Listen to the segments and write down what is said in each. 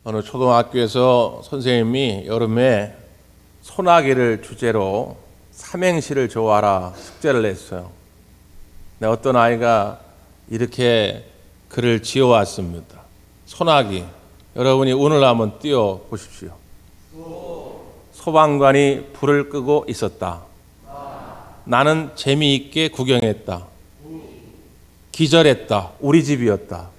어느 초등학교에서 선생님이 여름에 소나기를 주제로 삼행시를 좋아하라 숙제를 냈어요. 근데 어떤 아이가 이렇게 글을 지어왔습니다. 소나기. 여러분이 운을 한번 띄워 보십시오. 소방관이 불을 끄고 있었다. 나는 재미있게 구경했다. 기절했다. 우리 집이었다.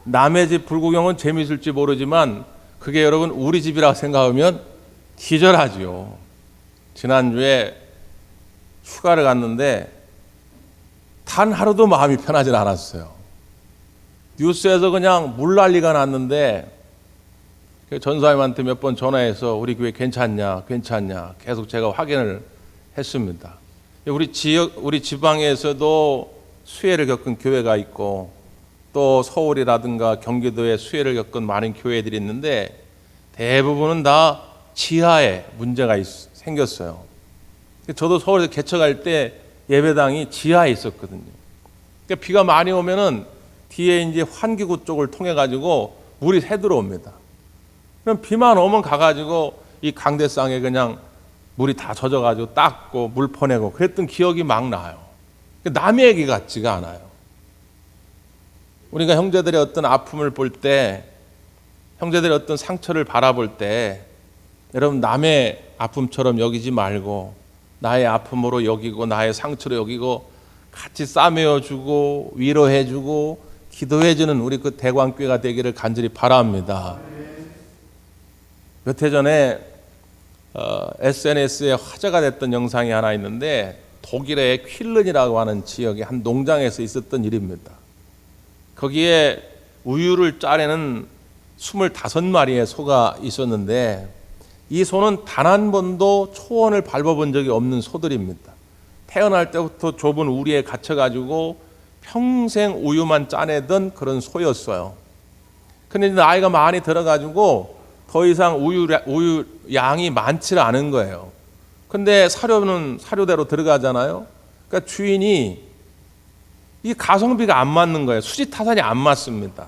남의 집 불구경은 재미있을지 모르지만 그게 여러분 우리 집이라고 생각하면 기절하죠. 지난주에 휴가를 갔는데 단 하루도 마음이 편하지 않았어요. 뉴스에서 그냥 물난리가 났는데 전사님한테 몇 번 전화해서 우리 교회 괜찮냐 계속 제가 확인을 했습니다. 우리 지방에서도 수해를 겪은 교회가 있고 또 서울이라든가 경기도에 수해를 겪은 많은 교회들이 있는데 대부분은 다 지하에 문제가 생겼어요. 저도 서울에서 개척할 때 예배당이 지하에 있었거든요. 그러니까 비가 많이 오면은 뒤에 이제 환기구 쪽을 통해 가지고 물이 새 들어옵니다. 그럼 비만 오면 가가지고 이 강대상에 그냥 물이 다 젖어가지고 닦고 물 퍼내고 그랬던 기억이 막 나요. 남의 얘기 같지가 않아요. 우리가 형제들의 어떤 아픔을 볼 때, 형제들의 어떤 상처를 바라볼 때, 여러분 남의 아픔처럼 여기지 말고 나의 아픔으로 여기고 나의 상처로 여기고 같이 싸매어주고 위로해주고 기도해주는 우리 그 대광교회가 되기를 간절히 바랍니다. 몇 해 전에 SNS에 화제가 됐던 영상이 하나 있는데 독일의 퀼른이라고 하는 지역의 한 농장에서 있었던 일입니다. 거기에 우유를 짜내는 25마리의 소가 있었는데 이 소는 단 한 번도 초원을 밟아본 적이 없는 소들입니다. 태어날 때부터 좁은 우리에 갇혀가지고 평생 우유만 짜내던 그런 소였어요. 근데 나이가 많이 들어가지고 더 이상 우유 양이 많지 않은 거예요. 근데 사료는 사료대로 들어가잖아요. 그러니까 주인이 이 가성비가 안 맞는 거예요. 수지 타산이 안 맞습니다.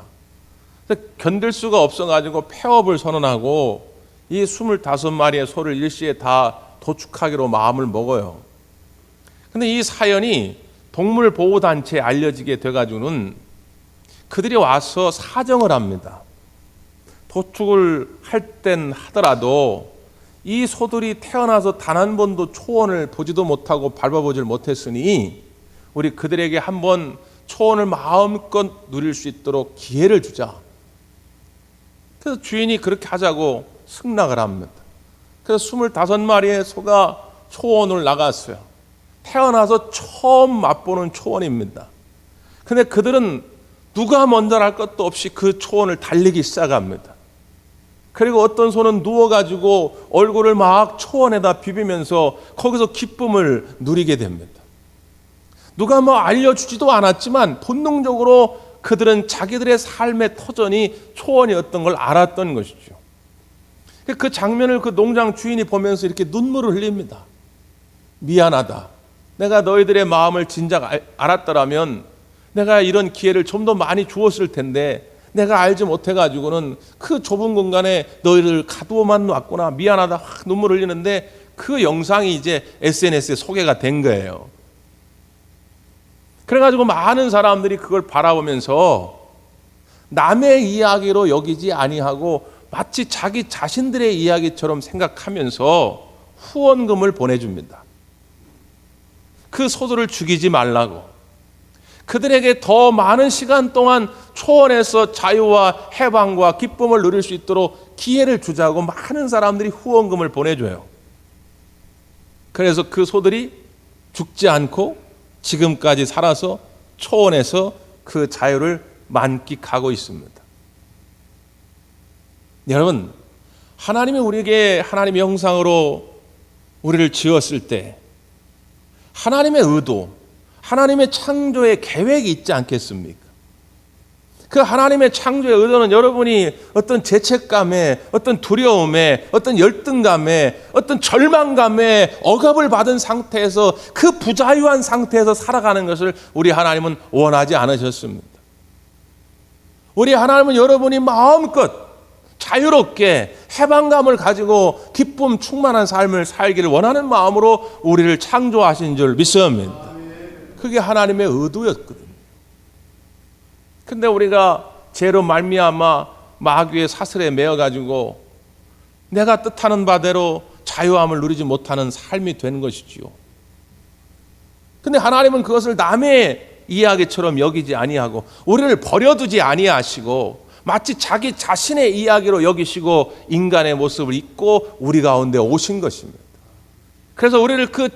견딜 수가 없어가지고 폐업을 선언하고 이 25마리의 소를 일시에 다 도축하기로 마음을 먹어요. 근데 이 사연이 동물보호단체에 알려지게 돼가지고는 그들이 와서 사정을 합니다. 도축을 할 땐 하더라도 이 소들이 태어나서 단 한 번도 초원을 보지도 못하고 밟아보질 못했으니 우리 그들에게 한번 초원을 마음껏 누릴 수 있도록 기회를 주자. 그래서 주인이 그렇게 하자고 승낙을 합니다. 그래서 25마리의 소가 초원을 나갔어요. 태어나서 처음 맛보는 초원입니다. 근데 그들은 누가 먼저 할 것도 없이 그 초원을 달리기 시작합니다. 그리고 어떤 소는 누워가지고 얼굴을 막 초원에다 비비면서 거기서 기쁨을 누리게 됩니다. 누가 알려주지도 않았지만 본능적으로 그들은 자기들의 삶의 터전이 초원이었던 걸 알았던 것이죠. 그 장면을 그 농장 주인이 보면서 이렇게 눈물을 흘립니다. 미안하다. 내가 너희들의 마음을 진작 알았더라면 내가 이런 기회를 좀 더 많이 주었을 텐데 내가 알지 못해가지고는 그 좁은 공간에 너희를 가두어만 놨구나. 미안하다. 확 눈물 흘리는데 그 영상이 이제 SNS에 소개가 된 거예요. 그래가지고 많은 사람들이 그걸 바라보면서 남의 이야기로 여기지 아니하고 마치 자기 자신들의 이야기처럼 생각하면서 후원금을 보내줍니다. 그 소들을 죽이지 말라고. 그들에게 더 많은 시간 동안 초원에서 자유와 해방과 기쁨을 누릴 수 있도록 기회를 주자고 많은 사람들이 후원금을 보내줘요. 그래서 그 소들이 죽지 않고 지금까지 살아서 초원에서 그 자유를 만끽하고 있습니다. 여러분, 하나님이 우리에게 하나님의 형상으로 우리를 지었을 때 하나님의 의도, 하나님의 창조의 계획이 있지 않겠습니까? 그 하나님의 창조의 의도는 여러분이 어떤 죄책감에, 어떤 두려움에, 어떤 열등감에, 어떤 절망감에 억압을 받은 상태에서 그 부자유한 상태에서 살아가는 것을 우리 하나님은 원하지 않으셨습니다. 우리 하나님은 여러분이 마음껏 자유롭게 해방감을 가지고 기쁨 충만한 삶을 살기를 원하는 마음으로 우리를 창조하신 줄 믿습니다. 그게 하나님의 의도였거든요. 근데 우리가 죄로 말미암아 마귀의 사슬에 매여 가지고 내가 뜻하는 바대로 자유함을 누리지 못하는 삶이 된 것이지요. 근데 하나님은 그것을 남의 이야기처럼 여기지 아니하고 우리를 버려두지 아니하시고 마치 자기 자신의 이야기로 여기시고 인간의 모습을 입고 우리 가운데 오신 것입니다. 그래서 우리를 그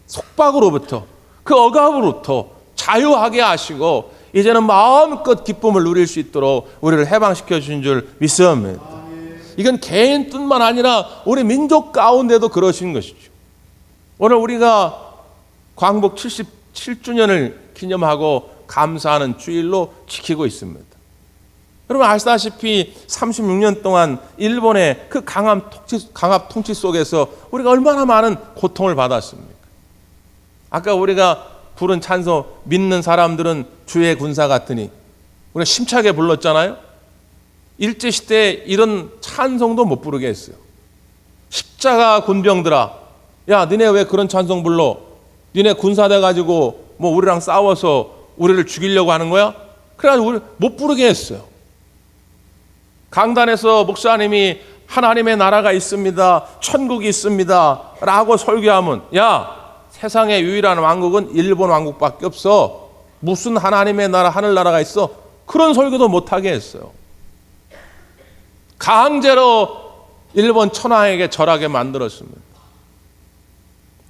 속박으로부터 그 억압으로부터 자유하게 하시고 이제는 마음껏 기쁨을 누릴 수 있도록 우리를 해방시켜 주신 줄 믿습니다. 이건 개인뿐만 아니라 우리 민족 가운데도 그러신 것이죠. 오늘 우리가 광복 77주년을 기념하고 감사하는 주일로 지키고 있습니다. 여러분 아시다시피 36년 동안 일본의 그 강압 통치 속에서 우리가 얼마나 많은 고통을 받았습니까? 아까 우리가 부른 찬송 믿는 사람들은 주의 군사 같으니 우리가 심차게 불렀잖아요. 일제시대에 이런 찬송도 못 부르게 했어요. 십자가 군병들아, 야 니네 왜 그런 찬송 불러? 니네 군사돼 가지고 뭐 우리랑 싸워서 우리를 죽이려고 하는 거야? 그래가지고 우리 못 부르게 했어요. 강단에서 목사님이 하나님의 나라가 있습니다, 천국이 있습니다 라고 설교하면 야 세상의 유일한 왕국은 일본 왕국밖에 없어, 무슨 하나님의 나라 하늘나라가 있어, 그런 설교도 못하게 했어요. 강제로 일본 천황에게 절하게 만들었습니다.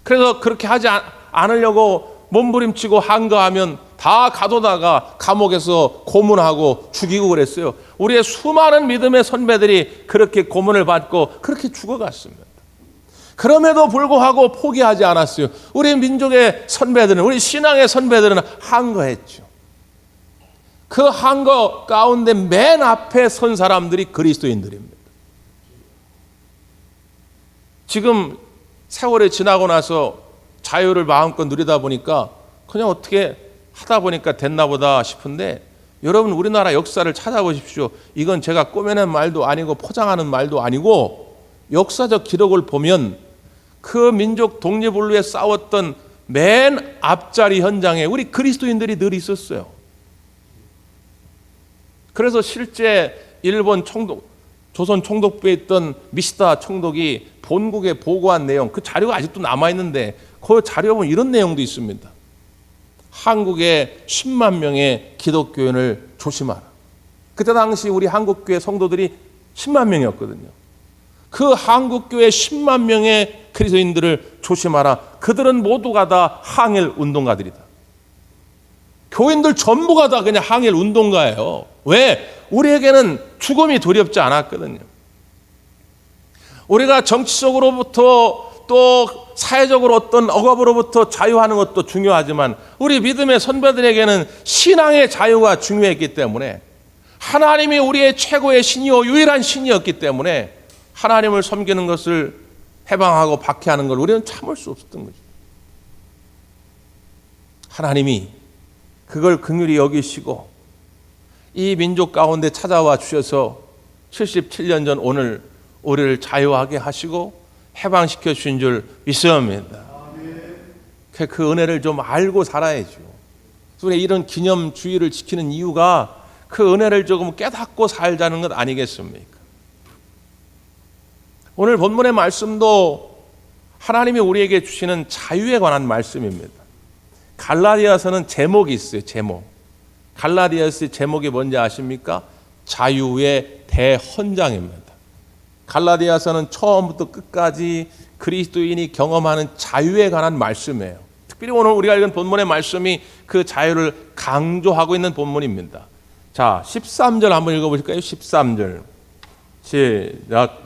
그래서 그렇게 하지 않으려고 몸부림치고 항거하면 다 가둬다가 감옥에서 고문하고 죽이고 그랬어요. 우리의 수많은 믿음의 선배들이 그렇게 고문을 받고 그렇게 죽어갔습니다. 그럼에도 불구하고 포기하지 않았어요. 우리 민족의 선배들은, 우리 신앙의 선배들은 항거했죠. 그 항거 가운데 맨 앞에 선 사람들이 그리스도인들입니다. 지금 세월이 지나고 나서 자유를 마음껏 누리다 보니까 그냥 어떻게 하다 보니까 됐나 보다 싶은데, 여러분 우리나라 역사를 찾아보십시오. 이건 제가 꾸며낸 말도 아니고 포장하는 말도 아니고 역사적 기록을 보면 그 민족 독립을 위해 싸웠던 맨 앞자리 현장에 우리 그리스도인들이 늘 있었어요. 그래서 실제 일본 총독, 조선 총독부에 있던 미시다 총독이 본국에 보고한 내용, 그 자료가 아직도 남아있는데 그 자료 보면 이런 내용도 있습니다. 한국의 10만 명의 기독교인을 조심하라. 그때 당시 우리 한국교회 성도들이 10만 명이었거든요. 그 한국교회 10만 명의 그리스도인들을 조심하라. 그들은 모두가 다 항일 운동가들이다. 교인들 전부가 다 그냥 항일 운동가예요. 왜? 우리에게는 죽음이 두렵지 않았거든요. 우리가 정치적으로부터 또 사회적으로 어떤 억압으로부터 자유하는 것도 중요하지만 우리 믿음의 선배들에게는 신앙의 자유가 중요했기 때문에, 하나님이 우리의 최고의 신이요 유일한 신이었기 때문에 하나님을 섬기는 것을 해방하고 박해하는 걸 우리는 참을 수 없었던 거죠. 하나님이 그걸 긍휼히 여기시고 이 민족 가운데 찾아와 주셔서 77년 전 오늘 우리를 자유하게 하시고 해방시켜 주신 줄 믿습니다. 그 은혜를 좀 알고 살아야죠. 우리 이런 기념 주일을 지키는 이유가 그 은혜를 조금 깨닫고 살자는 것 아니겠습니까? 오늘 본문의 말씀도 하나님이 우리에게 주시는 자유에 관한 말씀입니다. 갈라디아서는 제목이 있어요. 제목. 갈라디아서의 제목이 뭔지 아십니까? 자유의 대헌장입니다. 갈라디아서는 처음부터 끝까지 그리스도인이 경험하는 자유에 관한 말씀이에요. 특별히 오늘 우리가 읽은 본문의 말씀이 그 자유를 강조하고 있는 본문입니다. 자, 13절 한번 읽어보실까요? 13절 시작.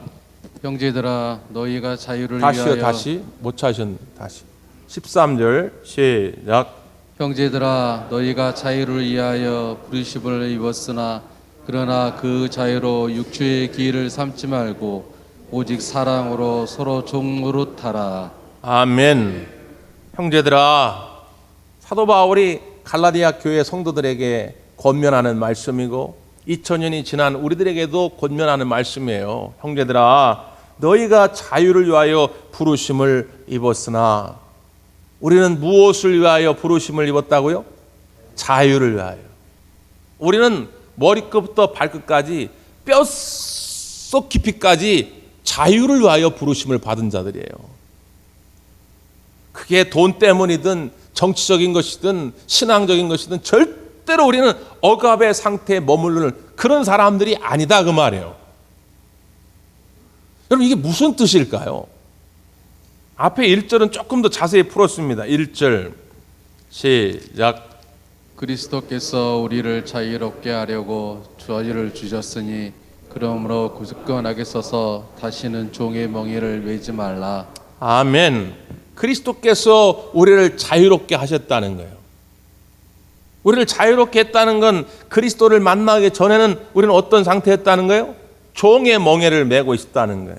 형제들아 너희가 자유를 다시요. 위하여 다시 못 찾으셨네. 다시 13절 시작. 형제들아 너희가 자유를 위하여 부르심을 입었으나 그러나 그 자유로 육주의 기회를 삼지 말고 오직 사랑으로 서로 종노릇하라. 아멘. 형제들아, 사도 바울이 갈라디아 교회 성도들에게 권면하는 말씀이고 2000년이 지난 우리들에게도 권면하는 말씀이에요. 형제들아, 너희가 자유를 위하여 부르심을 입었으나, 우리는 무엇을 위하여 부르심을 입었다고요? 자유를 위하여. 우리는 머리끝부터 발끝까지 뼛속 깊이까지 자유를 위하여 부르심을 받은 자들이에요. 그게 돈 때문이든 정치적인 것이든 신앙적인 것이든 절대로 우리는 억압의 상태에 머무르는 그런 사람들이 아니다, 그 말이에요. 여러분, 이게 무슨 뜻일까요? 앞에 1절은 조금 더 자세히 풀었습니다. 1절 시작. 그리스도께서 우리를 자유롭게 하려고 자유를 주셨으니 그러므로 굳건하게 서서 다시는 종의 멍에를 매지 말라. 아멘. 그리스도께서 우리를 자유롭게 하셨다는 거예요. 우리를 자유롭게 했다는 건 그리스도를 만나기 전에는 우리는 어떤 상태였다는 거예요? 종의 멍에를 메고 있었다는 거예요.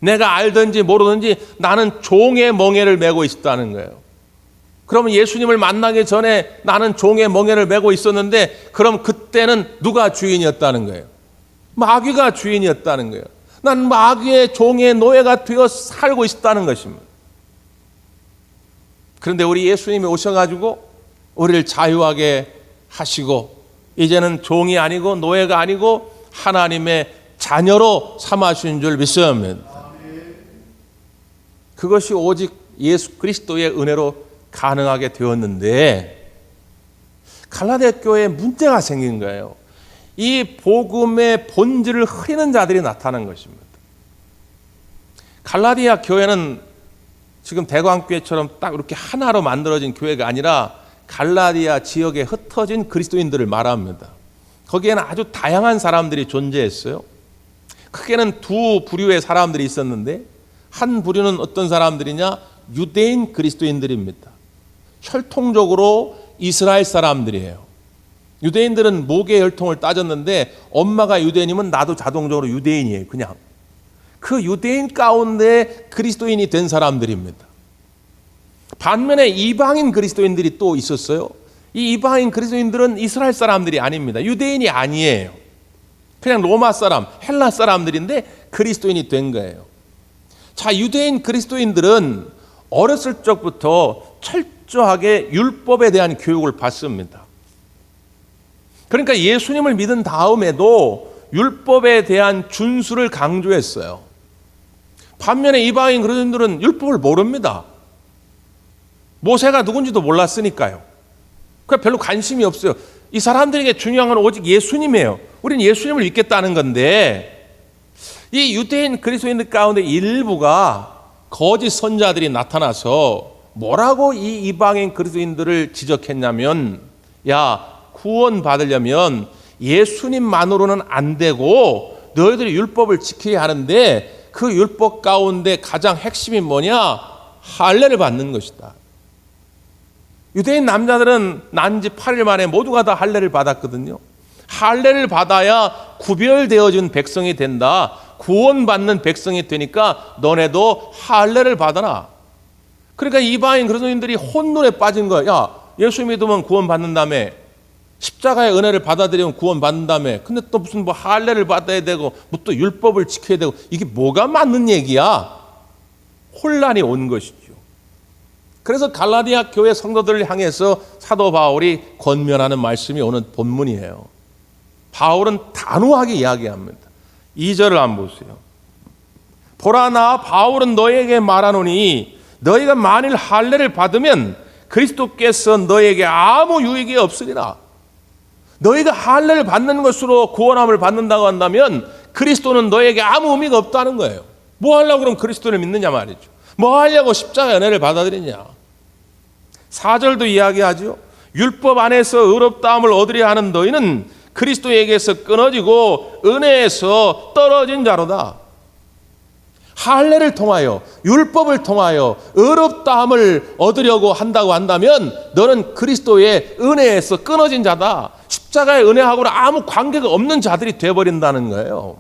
내가 알든지 모르든지 나는 종의 멍에를 메고 있었다는 거예요. 그러면 예수님을 만나기 전에 나는 종의 멍에를 메고 있었는데, 그럼 그때는 누가 주인이었다는 거예요? 마귀가 주인이었다는 거예요. 난 마귀의 종의 노예가 되어 살고 있었다는 것입니다. 그런데 우리 예수님이 오셔가지고 우리를 자유하게 하시고, 이제는 종이 아니고 노예가 아니고 하나님의 자녀로 삼아주신 줄 믿습니다. 그것이 오직 예수 그리스도의 은혜로 가능하게 되었는데, 갈라디아 교회에 문제가 생긴 거예요. 이 복음의 본질을 흐리는 자들이 나타난 것입니다. 갈라디아 교회는 지금 대광교회처럼 딱 이렇게 하나로 만들어진 교회가 아니라 갈라디아 지역에 흩어진 그리스도인들을 말합니다. 거기에는 아주 다양한 사람들이 존재했어요. 크게는 두 부류의 사람들이 있었는데, 한 부류는 어떤 사람들이냐? 유대인 그리스도인들입니다. 혈통적으로 이스라엘 사람들이에요. 유대인들은 모계 혈통을 따졌는데 엄마가 유대인이면 나도 자동적으로 유대인이에요. 그냥 그 유대인 가운데 그리스도인이 된 사람들입니다. 반면에 이방인 그리스도인들이 또 있었어요. 이 이방인 그리스도인들은 이스라엘 사람들이 아닙니다. 유대인이 아니에요. 그냥 로마 사람, 헬라 사람들인데 그리스도인이 된 거예요. 자, 유대인 그리스도인들은 어렸을 적부터 철저하게 율법에 대한 교육을 받습니다. 그러니까 예수님을 믿은 다음에도 율법에 대한 준수를 강조했어요. 반면에 이방인 그리스도인들은 율법을 모릅니다. 모세가 누군지도 몰랐으니까요. 그러니까 별로 관심이 없어요. 이 사람들에게 중요한 건 오직 예수님이에요. 우리는 예수님을 믿겠다는 건데, 이 유대인 그리스도인들 가운데 일부가 거짓 선자들이 나타나서 뭐라고 이 이방인 그리스도인들을 지적했냐면, 야, 구원 받으려면 예수님만으로는 안 되고 너희들이 율법을 지켜야 하는데, 그 율법 가운데 가장 핵심이 뭐냐? 할례를 받는 것이다. 유대인 남자들은 난 지 8일 만에 모두가 다 할례를 받았거든요. 할례를 받아야 구별되어진 백성이 된다. 구원받는 백성이 되니까 너네도 할례를 받아라. 그러니까 이방인 그리스도인들이 혼돈에 빠진 거야. 야, 예수 믿으면 구원받는다며, 십자가의 은혜를 받아들이면 구원받는다며, 근데 또 무슨 뭐 할례를 받아야 되고 뭐 또 율법을 지켜야 되고, 이게 뭐가 맞는 얘기야? 혼란이 온 것이죠. 그래서 갈라디아 교회 성도들을 향해서 사도 바울이 권면하는 말씀이 오늘 본문이에요. 바울은 단호하게 이야기합니다. 2절을 한번 보세요. 보라, 나 바울은 너에게 말하노니 너희가 만일 할례를 받으면 그리스도께서 너에게 아무 유익이 없으리라. 너희가 할례를 받는 것으로 구원함을 받는다고 한다면 그리스도는 너에게 아무 의미가 없다는 거예요. 뭐 하려고 그럼 그리스도를 믿느냐 말이죠. 뭐 하려고 십자가의 은혜를 받아들이냐. 4절도 이야기하죠. 율법 안에서 의롭다함을 얻으려 하는 너희는 그리스도에게서 끊어지고 은혜에서 떨어진 자로다. 할례를 통하여, 율법을 통하여 의롭다함을 얻으려고 한다고 한다면 너는 그리스도의 은혜에서 끊어진 자다. 십자가의 은혜하고는 아무 관계가 없는 자들이 되어버린다는 거예요.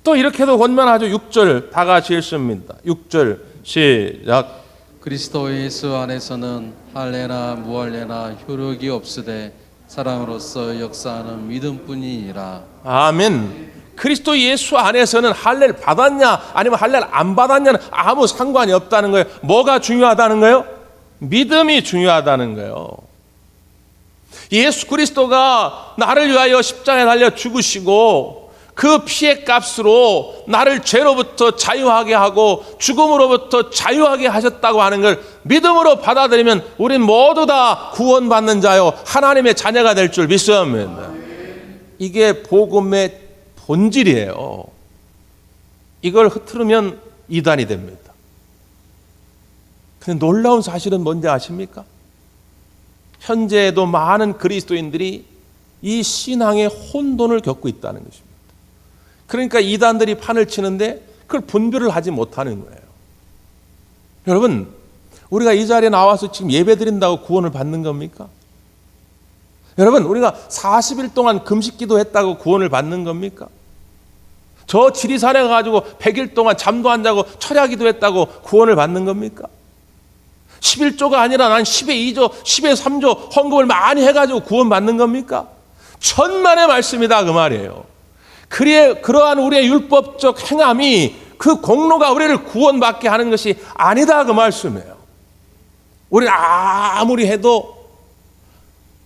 또 이렇게도 권면하죠. 6절 다 같이 읽습니다. 6절 시작. 그리스도 예수 안에서는 할례나 무할례나 효력이 없으되 사랑으로서 역사하는 믿음뿐이니라. 아멘. 그리스도 예수 안에서는 할례를 받았냐 아니면 할례를 안 받았냐는 아무 상관이 없다는 거예요. 뭐가 중요하다는 거예요? 믿음이 중요하다는 거예요. 예수 그리스도가 나를 위하여 십자가에 달려 죽으시고 그 피의 값으로 나를 죄로부터 자유하게 하고 죽음으로부터 자유하게 하셨다고 하는 걸 믿음으로 받아들이면 우린 모두 다 구원받는 자요 하나님의 자녀가 될 줄 믿습니다. 이게 복음의 본질이에요. 이걸 흐트르면 이단이 됩니다. 근데 놀라운 사실은 뭔지 아십니까? 현재에도 많은 그리스도인들이 이 신앙의 혼돈을 겪고 있다는 것입니다. 그러니까 이단들이 판을 치는데 그걸 분별을 하지 못하는 거예요. 여러분, 우리가 이 자리에 나와서 지금 예배 드린다고 구원을 받는 겁니까? 여러분, 우리가 40일 동안 금식 기도했다고 구원을 받는 겁니까? 저 지리산에 가가지고 100일 동안 잠도 안 자고 철야 기도했다고 구원을 받는 겁니까? 11조가 아니라 난 10의 2조, 10의 3조 헌금을 많이 해가지고 구원 받는 겁니까? 천만의 말씀이다 그 말이에요. 그러한 우리의 율법적 행함이 그 공로가 우리를 구원받게 하는 것이 아니다 그 말씀이에요. 우리는 아무리 해도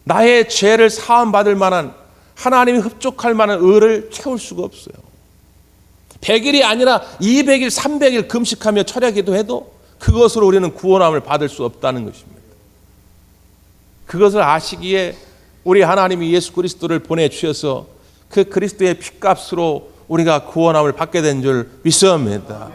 나의 죄를 사함받을 만한 하나님이 흡족할 만한 의를 채울 수가 없어요. 100일이 아니라 200일, 300일 금식하며 철야기도 해도 그것으로 우리는 구원함을 받을 수 없다는 것입니다. 그것을 아시기에 우리 하나님이 예수 그리스도를 보내주셔서 그 그리스도의 피값으로 우리가 구원함을 받게 된 줄 믿습니다.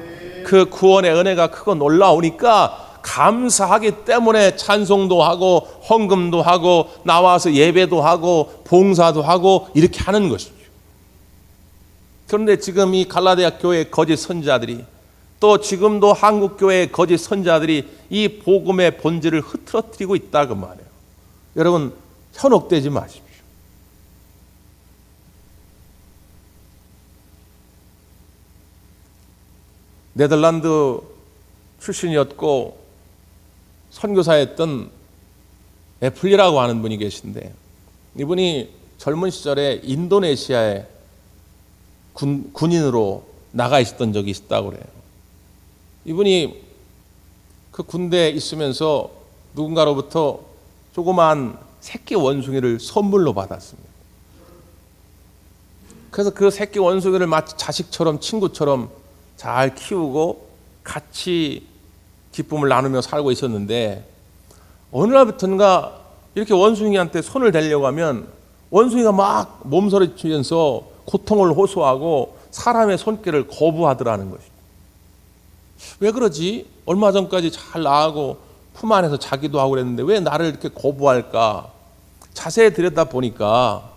그 구원의 은혜가 크고 놀라우니까 감사하기 때문에 찬송도 하고 헌금도 하고 나와서 예배도 하고 봉사도 하고 이렇게 하는 것이죠. 그런데 지금 이 갈라디아 교회의 거짓 선지자들이 또 지금도 한국 교회의 거짓 선지자들이 이 복음의 본질을 흐트러뜨리고 있다 그 말이에요. 여러분, 현혹되지 마십시오. 네덜란드 출신이었고 선교사였던 애플리라고 하는 분이 계신데 이분이 젊은 시절에 인도네시아에 군인으로 나가 있었던 적이 있다고 그래요. 이분이 그 군대에 있으면서 누군가로부터 조그만 새끼 원숭이를 선물로 받았습니다. 그래서 그 새끼 원숭이를 마치 자식처럼 친구처럼 잘 키우고 같이 기쁨을 나누며 살고 있었는데 어느 날부터인가 이렇게 원숭이한테 손을 대려고 하면 원숭이가 막 몸서리치면서 고통을 호소하고 사람의 손길을 거부하더라는 것이죠. 왜 그러지? 얼마 전까지 잘 나가고 품 안에서 자기도 하고 그랬는데 왜 나를 이렇게 거부할까? 자세히 들여다보니까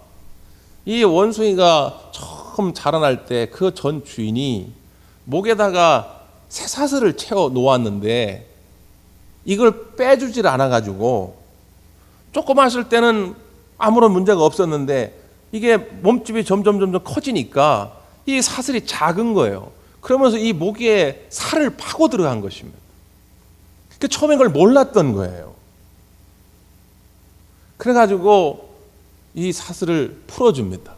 이 원숭이가 처음 자라날 때 그 전 주인이 목에다가 쇠사슬을 채워 놓았는데 이걸 빼주질 않아가지고 조그맣을 때는 아무런 문제가 없었는데 이게 몸집이 점점 커지니까 이 사슬이 작은 거예요. 그러면서 이 목에 살을 파고 들어간 것입니다. 처음에 그걸 몰랐던 거예요. 그래가지고 이 사슬을 풀어줍니다.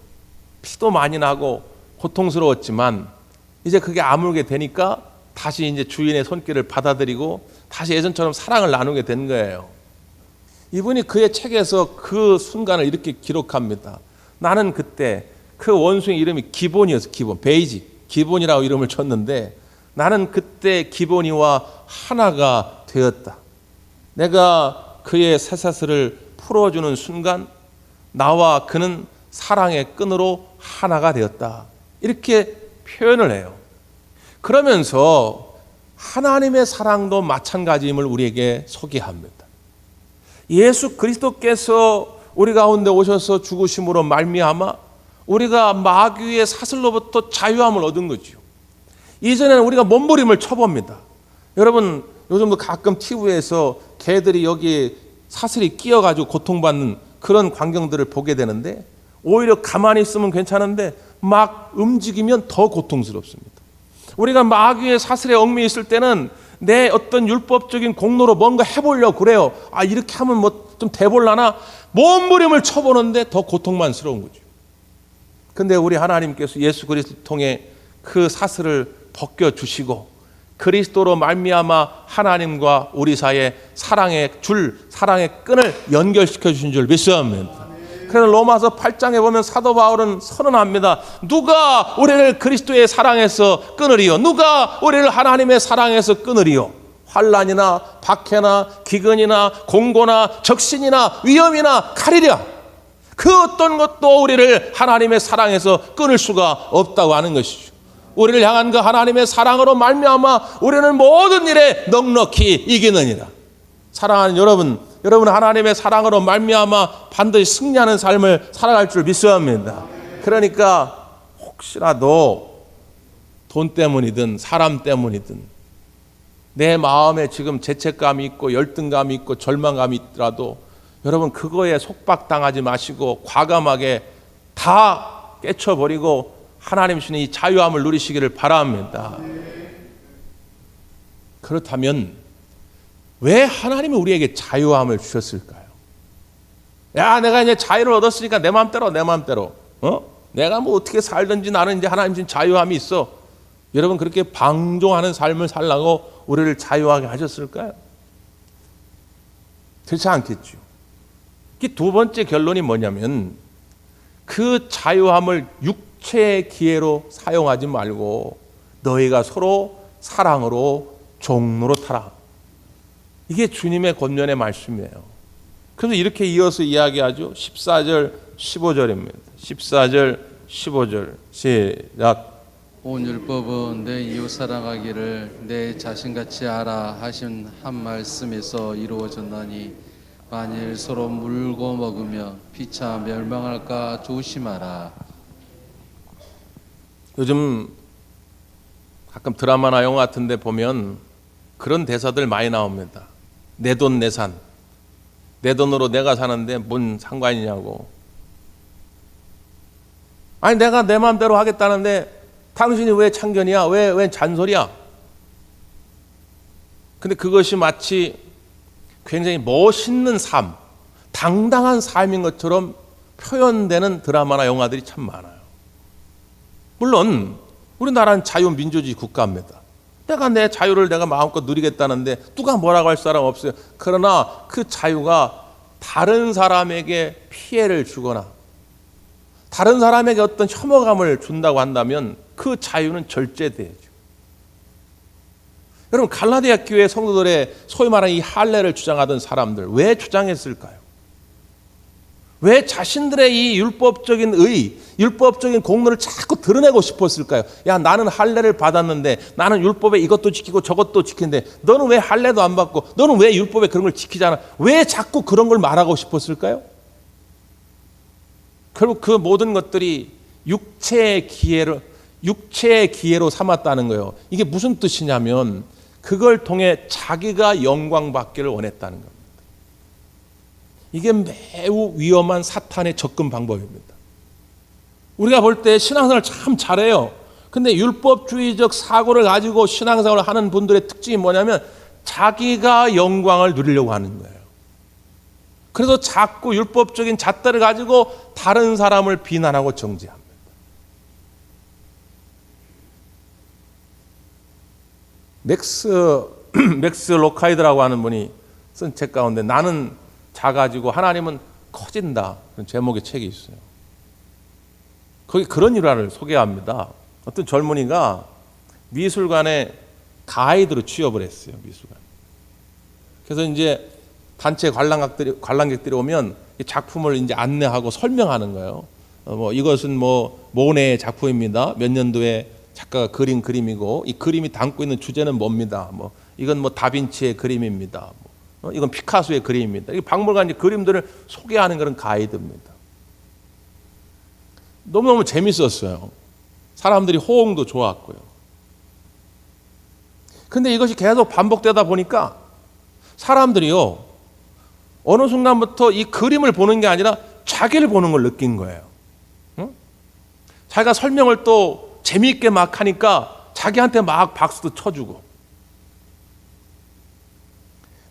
피도 많이 나고 고통스러웠지만 이제 그게 아물게 되니까 다시 이제 주인의 손길을 받아들이고 다시 예전처럼 사랑을 나누게 된 거예요. 이분이 그의 책에서 그 순간을 이렇게 기록합니다. 나는 그때 그 원숭이 이름이 기본이었어. 기본, 베이직, 기본이라고 이름을 쳤는데 나는 그때 기본이와 하나가 되었다. 내가 그의 쇠사슬을 풀어주는 순간 나와 그는 사랑의 끈으로 하나가 되었다. 이렇게 표현을 해요. 그러면서 하나님의 사랑도 마찬가지임을 우리에게 소개합니다. 예수 그리스도께서 우리 가운데 오셔서 죽으심으로 말미암아 우리가 마귀의 사슬로부터 자유함을 얻은 거죠. 이전에는 우리가 몸부림을 쳐봅니다. 여러분, 요즘도 가끔 TV에서 개들이 여기 사슬이 끼어가지고 고통받는 그런 광경들을 보게 되는데 오히려 가만히 있으면 괜찮은데 막 움직이면 더 고통스럽습니다. 우리가 마귀의 사슬에 얽매여 있을 때는 내 어떤 율법적인 공로로 뭔가 해보려고 그래요. 아, 이렇게 하면 뭐 좀 돼볼라나? 몸부림을 쳐보는데 더 고통만스러운 거죠. 근데 우리 하나님께서 예수 그리스도를 통해 그 사슬을 벗겨주시고 그리스도로 말미암아 하나님과 우리 사이에 사랑의 끈을 연결시켜 주신 줄 믿습니다. 그래서 로마서 8장에 보면 사도 바울은 선언합니다. 누가 우리를 그리스도의 사랑에서 끊으리요? 누가 우리를 하나님의 사랑에서 끊으리요? 환난이나 박해나 기근이나 공고나 적신이나 위험이나 칼이랴. 그 어떤 것도 우리를 하나님의 사랑에서 끊을 수가 없다고 하는 것이죠. 우리를 향한 그 하나님의 사랑으로 말미암아 우리는 모든 일에 넉넉히 이기느니라. 사랑하는 여러분 하나님의 사랑으로 말미암아 반드시 승리하는 삶을 살아갈 줄 믿습니다. 그러니까 혹시라도 돈 때문이든 사람 때문이든 내 마음에 지금 죄책감이 있고 열등감이 있고 절망감이 있더라도 여러분 그거에 속박당하지 마시고 과감하게 다 깨쳐버리고 하나님 주신 이 자유함을 누리시기를 바랍니다. 그렇다면 왜 하나님이 우리에게 자유함을 주셨을까요? 야, 내가 이제 자유를 얻었으니까 내 마음대로 내가 뭐 어떻게 살든지 나는 이제 하나님 주신 자유함이 있어. 여러분 그렇게 방종하는 삶을 살라고 우리를 자유하게 하셨을까요? 그렇지 않겠죠. 두 번째 결론이 뭐냐면 그 자유함을 육체의 기회로 사용하지 말고 너희가 서로 사랑으로 종로로 타라. 이게 주님의 권면의 말씀이에요. 그래서 이렇게 이어서 이야기하죠. 14절 15절입니다. 14절 15절 시작. 온 율법은 내 이웃 사랑하기를 내 자신같이 알아 하신 한 말씀에서 이루어졌나니 만일 서로 물고 먹으며 피차 멸망할까 조심하라. 요즘 가끔 드라마나 영화 같은 데 보면 그런 대사들 많이 나옵니다. 내 돈 내산. 내 돈으로 내가 사는데 뭔 상관이냐고. 아니 내가 내 마음대로 하겠다는데 당신이 왜 참견이야? 왜 잔소리야? 근데 그것이 마치 굉장히 멋있는 삶, 당당한 삶인 것처럼 표현되는 드라마나 영화들이 참 많아요. 물론 우리나라는 자유민주주의 국가입니다. 내가 내 자유를 내가 마음껏 누리겠다는데 누가 뭐라고 할 사람 없어요. 그러나 그 자유가 다른 사람에게 피해를 주거나 다른 사람에게 어떤 혐오감을 준다고 한다면 그 자유는 절제돼야죠. 여러분 갈라디아 교회 성도들의 소위 말하는 이 할례를 주장하던 사람들 왜 주장했을까요? 왜 자신들의 이 율법적인 율법적인 공로를 자꾸 드러내고 싶었을까요? 야, 나는 할례를 받았는데 나는 율법에 이것도 지키고 저것도 지키는데 너는 왜 할례도 안 받고 너는 왜 율법에 그런 걸 지키지 않아? 왜 자꾸 그런 걸 말하고 싶었을까요? 결국 그 모든 것들이 육체의 기회로 삼았다는 거예요. 이게 무슨 뜻이냐면 그걸 통해 자기가 영광받기를 원했다는 겁니다. 이게 매우 위험한 사탄의 접근 방법입니다. 우리가 볼 때 신앙생활을 참 잘해요. 근데 율법주의적 사고를 가지고 신앙생활을 하는 분들의 특징이 뭐냐면 자기가 영광을 누리려고 하는 거예요. 그래서 자꾸 율법적인 잣대를 가지고 다른 사람을 비난하고 정죄합니다. 맥스 로카이드라고 하는 분이 쓴 책 가운데 나는 작아지고 하나님은 커진다 그런 제목의 책이 있어요. 거기 그런 일화를 소개합니다. 어떤 젊은이가 미술관에 가이드로 취업을 했어요. 미술관. 그래서 이제 단체 관람객들이 오면 이 작품을 이제 안내하고 설명하는 거예요. 이것은 모네의 작품입니다. 몇 년도에 작가가 그린 그림이고 이 그림이 담고 있는 주제는 뭡니다. 이건 다빈치의 그림입니다. 이건 피카소의 그림입니다. 이 박물관 그림들을 소개하는 그런 가이드입니다. 너무너무 재밌었어요. 사람들이 호응도 좋았고요. 근데 이것이 계속 반복되다 보니까 사람들이요 어느 순간부터 이 그림을 보는 게 아니라 자기를 보는 걸 느낀 거예요. 응? 자기가 설명을 또 재미있게 막 하니까 자기한테 막 박수도 쳐주고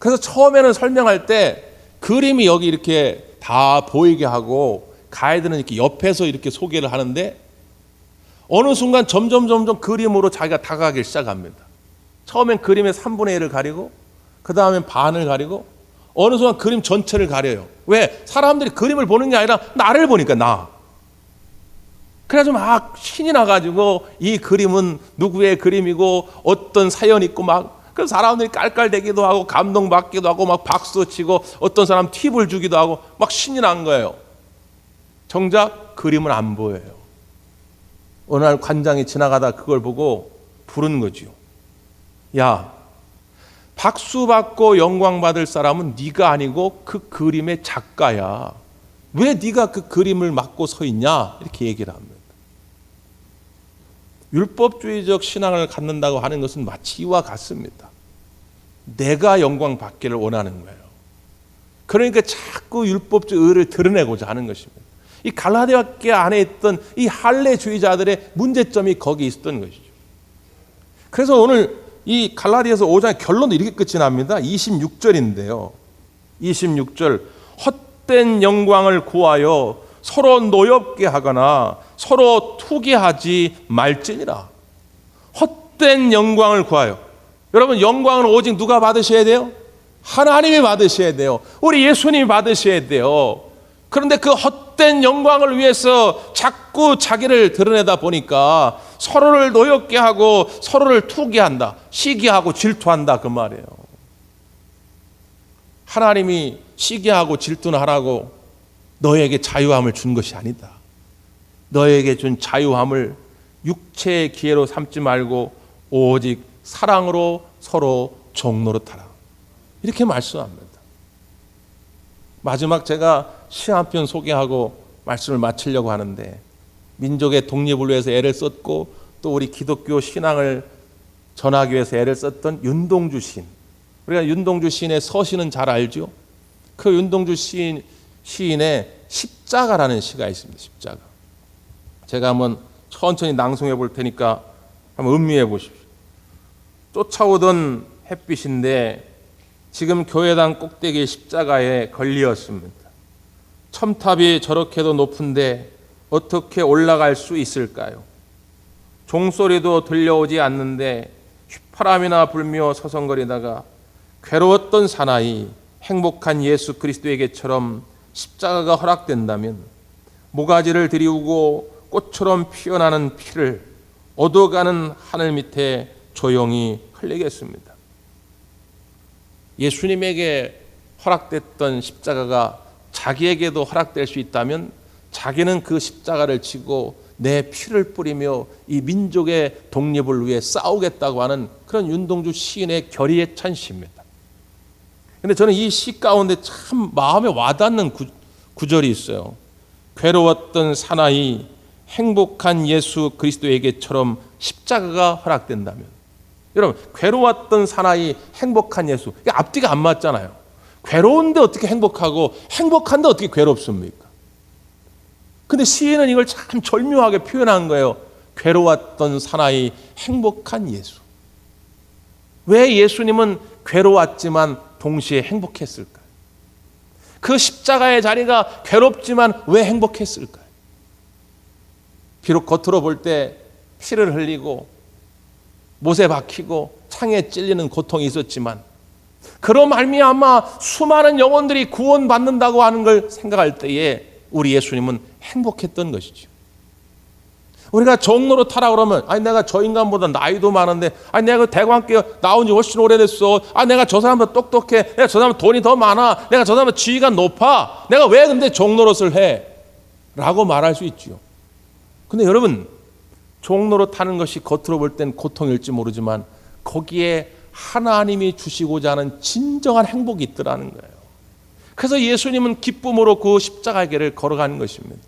그래서 처음에는 설명할 때 그림이 여기 이렇게 다 보이게 하고 가이드는 이렇게 옆에서 이렇게 소개를 하는데 어느 순간 점점 그림으로 자기가 다가가기 시작합니다. 처음엔 그림의 3분의 1을 가리고 그 다음엔 반을 가리고 어느 순간 그림 전체를 가려요. 왜? 사람들이 그림을 보는 게 아니라 나를 보니까 나. 그래가지고 막 신이 나가지고 이 그림은 누구의 그림이고 어떤 사연이 있고 막 그 사람들이 깔깔대기도 하고 감동받기도 하고 막 박수 치고 어떤 사람 팁을 주기도 하고 막 신이 난 거예요. 정작 그림은 안 보여요. 어느 날 관장이 지나가다 그걸 보고 부른 거지요. 야, 박수 받고 영광 받을 사람은 네가 아니고 그 그림의 작가야. 왜 네가 그 그림을 맡고 서 있냐? 이렇게 얘기를 합니다. 율법주의적 신앙을 갖는다고 하는 것은 마치 이와 같습니다. 내가 영광 받기를 원하는 거예요. 그러니까 자꾸 율법적 의를 드러내고자 하는 것입니다. 이 갈라디아 교회 안에 있던 이 할례주의자들의 문제점이 거기 있었던 것이죠. 그래서 오늘 이 갈라디아서 5장의 결론도 이렇게 끝이 납니다. 26절인데요. 26절 헛된 영광을 구하여 서로 노엽게 하거나 서로 투기하지 말지니라. 헛된 영광을 구하여. 여러분, 영광은 오직 누가 받으셔야 돼요? 하나님이 받으셔야 돼요. 우리 예수님이 받으셔야 돼요. 그런데 그 헛된 영광을 위해서 자꾸 자기를 드러내다 보니까 서로를 노엽게 하고 서로를 투기한다, 시기하고 질투한다, 그 말이에요. 하나님이 시기하고 질투는 하라고 너에게 자유함을 준 것이 아니다. 너에게 준 자유함을 육체의 기회로 삼지 말고 오직 사랑으로 서로 종노릇하라. 이렇게 말씀합니다. 마지막 제가 시 한 편 소개하고 말씀을 마치려고 하는데, 민족의 독립을 위해서 애를 썼고 또 우리 기독교 신앙을 전하기 위해서 애를 썼던 윤동주 시인. 우리가 윤동주 시인의 서시는 잘 알죠? 그 윤동주 시인의 십자가라는 시가 있습니다. 십자가. 제가 한번 천천히 낭송해 볼 테니까 한번 음미해 보십시오. 쫓아오던 햇빛인데 지금 교회당 꼭대기 십자가에 걸리었습니다. 첨탑이 저렇게도 높은데 어떻게 올라갈 수 있을까요? 종소리도 들려오지 않는데 휘파람이나 불며 서성거리다가 괴로웠던 사나이 행복한 예수 그리스도에게처럼 십자가가 허락된다면 모가지를 들이우고 꽃처럼 피어나는 피를 얻어가는 하늘 밑에 조용히 흘리겠습니다. 예수님에게 허락됐던 십자가가 자기에게도 허락될 수 있다면 자기는 그 십자가를 지고 내 피를 뿌리며 이 민족의 독립을 위해 싸우겠다고 하는 그런 윤동주 시인의 결의에 찬 시입니다. 그런데 저는 이 시 가운데 참 마음에 와닿는 구절이 있어요. 괴로웠던 사나이 행복한 예수 그리스도에게처럼 십자가가 허락된다면. 여러분, 괴로웠던 사나이 행복한 예수, 이게 앞뒤가 안 맞잖아요. 괴로운데 어떻게 행복하고 행복한데 어떻게 괴롭습니까? 근데 시인은 이걸 참 절묘하게 표현한 거예요. 괴로웠던 사나이 행복한 예수. 왜 예수님은 괴로웠지만 동시에 행복했을까요? 그 십자가의 자리가 괴롭지만 왜 행복했을까요? 비록 겉으로 볼 때 피를 흘리고 못에 박히고 창에 찔리는 고통이 있었지만 그로 말미암아 수많은 영혼들이 구원받는다고 하는 걸 생각할 때에 우리 예수님은 행복했던 것이죠. 우리가 종로로 타라 그러면 아니 내가 저 인간보다 나이도 많은데 아니 내가 대관교회 나온 지 훨씬 오래됐어. 아 내가 저 사람보다 똑똑해. 내가 저 사람보다 돈이 더 많아. 내가 저 사람보다 지위가 높아. 내가 왜 근데 종로릇을 해? 라고 말할 수 있죠. 근데 여러분, 종로로 타는 것이 겉으로 볼 땐 고통일지 모르지만 거기에 하나님이 주시고자 하는 진정한 행복이 있더라는 거예요. 그래서 예수님은 기쁨으로 그 십자가의 길을 걸어가는 것입니다.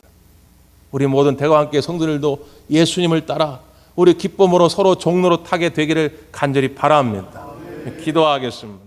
우리 모든 대관교회 성도들도 예수님을 따라 우리 기쁨으로 서로 종로로 타게 되기를 간절히 바랍니다. 기도하겠습니다.